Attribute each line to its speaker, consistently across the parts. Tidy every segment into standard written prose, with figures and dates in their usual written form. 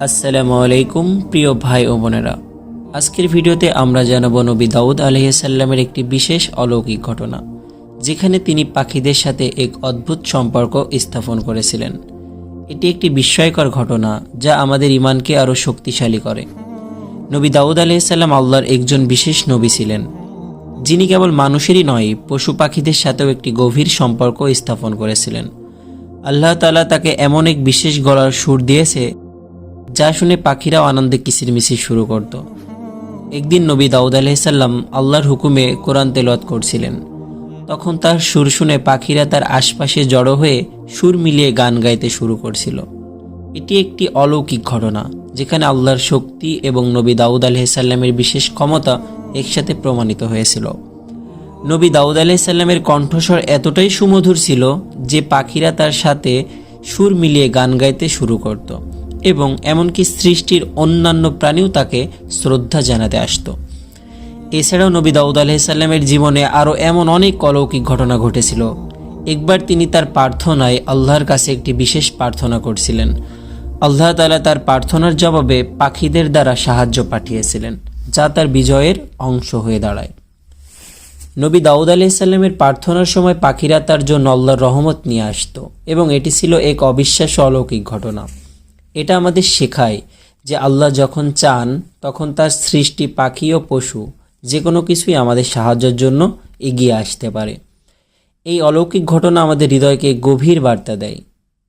Speaker 1: আসসালামু আলাইকুম প্রিয় ভাই ও বোনেরা, আজকের ভিডিওতে আমরা জানাবো নবী দাউদ আলাইহিস সালামের একটি বিশেষ অলৌকিক ঘটনা, যেখানে তিনি পাখিদের সাথে এক অদ্ভুত সম্পর্ক স্থাপন করেছিলেন। এটি একটি বিস্ময়কর ঘটনা যা আমাদের ঈমানকে আরও শক্তিশালী করে। নবী দাউদ আলাইহিস সালাম আল্লাহর একজন বিশেষ নবী ছিলেন, যিনি কেবল মানুষেরই নয়, পশু পাখিদের সাথেও একটি গভীর সম্পর্ক স্থাপন করেছিলেন। আল্লাহ তাআলা তাকে এমন এক বিশেষ গলার সুর দিয়েছে যা শুনে পাখিরাও আনন্দে কিচিরমিচির শুরু করত। একদিন নবী দাউদ আলাইহিস সালাম আল্লাহর হুকুমে কোরআন তেলাওয়াত করছিলেন। তখন তার সুর শুনে পাখিরা তার আশপাশে জড়ো হয়ে সুর মিলিয়ে গান গাইতে শুরু করছিল। এটি একটি অলৌকিক ঘটনা, যেখানে আল্লাহর শক্তি এবং নবী দাউদ আলাইহিস সালামের বিশেষ ক্ষমতা একসাথে প্রমাণিত হয়েছিল। নবী দাউদ আলাইহিস সালামের কণ্ঠস্বর এতটাই সুমধুর ছিল যে পাখিরা তার সাথে সুর মিলিয়ে গান গাইতে শুরু করত এবং এমনকি সৃষ্টির অন্যান্য প্রাণীও তাকে শ্রদ্ধা জানাতে আসত। এছাড়াও নবী দাউদ আলাইহিস সালামের জীবনে আরও এমন অনেক অলৌকিক ঘটনা ঘটেছিল। একবার তিনি তার প্রার্থনায় আল্লাহর কাছে একটি বিশেষ প্রার্থনা করছিলেন। আল্লাহ তাআলা তার প্রার্থনার জবাবে পাখিদের দ্বারা সাহায্য পাঠিয়েছিলেন, যা তার বিজয়ের অংশ হয়ে দাঁড়ায়। নবী দাউদ আলাইহিস সালামের প্রার্থনার সময় পাখিরা তার জন্য আল্লাহর রহমত নিয়ে আসত এবং এটি ছিল এক অবিশ্বাস্য অলৌকিক ঘটনা। এটা আমাদের শেখায় যে আল্লাহ যখন চান তখন তার সৃষ্টি পাখি ও পশু যে কোনো কিছুই আমাদের সাহায্যের জন্য এগিয়ে আসতে পারে। এই অলৌকিক ঘটনা আমাদের হৃদয়কে গভীর বার্তা দেয়।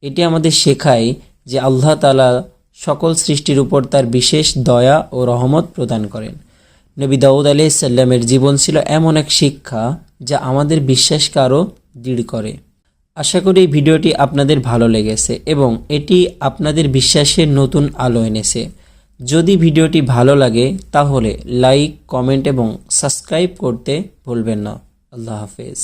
Speaker 1: এটি আমাদের শেখায় যে আল্লাহ তাআলা সকল সৃষ্টির উপর তার বিশেষ দয়া ও রহমত প্রদান করেন। নবী দাউদ আলাইহিস সালামের জীবন ছিল এমন এক শিক্ষা যা আমাদের বিশ্বাসকে আরও দৃঢ় করে। আশা করি এই ভিডিওটি আপনাদের ভালো লেগেছে এবং এটি আপনাদের বিশ্বাসের নতুন আলো এনেছে। যদি ভিডিওটি ভালো লাগে তাহলে লাইক, কমেন্ট এবং সাবস্ক্রাইব করতে ভুলবেন না। আল্লাহ হাফেজ।